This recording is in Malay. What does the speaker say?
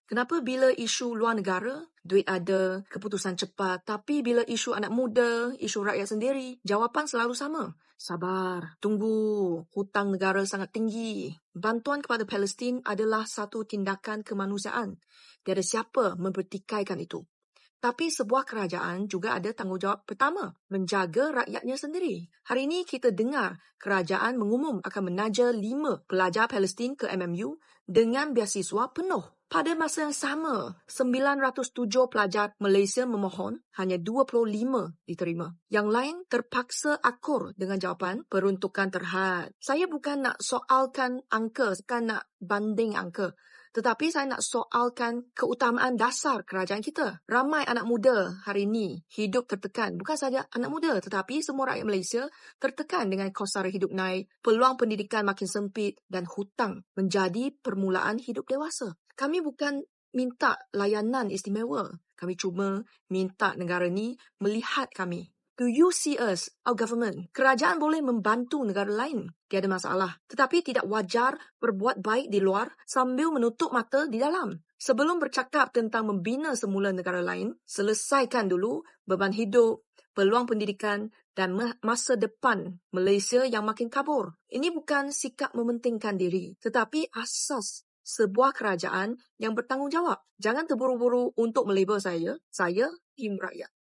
Kenapa bila isu luar negara, duit ada, keputusan cepat, tapi bila isu anak muda, isu rakyat sendiri, jawapan selalu sama. Sabar, tunggu, hutang negara sangat tinggi. Bantuan kepada Palestin adalah satu tindakan kemanusiaan. Tiada siapa mempertikaikan itu. Tapi sebuah kerajaan juga ada tanggungjawab pertama, menjaga rakyatnya sendiri. Hari ini kita dengar kerajaan mengumum akan menaja 5 pelajar Palestin ke MMU dengan beasiswa penuh. Pada masa yang sama, 907 pelajar Malaysia memohon, hanya 25 diterima. Yang lain terpaksa akur dengan jawapan peruntukan terhad. Saya bukan nak soalkan angka, bukan nak banding angka. Tetapi saya nak soalkan keutamaan dasar kerajaan kita. Ramai anak muda hari ini hidup tertekan. Bukan saja anak muda, tetapi semua rakyat Malaysia tertekan dengan kos sara hidup naik, peluang pendidikan makin sempit dan hutang menjadi permulaan hidup dewasa. Kami bukan minta layanan istimewa. Kami cuma minta negara ni melihat kami. Do you see us, our government? Kerajaan boleh membantu negara lain. Tiada masalah. Tetapi tidak wajar berbuat baik di luar sambil menutup mata di dalam. Sebelum bercakap tentang membina semula negara lain, selesaikan dulu beban hidup, peluang pendidikan dan masa depan Malaysia yang makin kabur. Ini bukan sikap mementingkan diri, tetapi asas sebuah kerajaan yang bertanggungjawab. Jangan terburu-buru untuk melabel saya tim rakyat.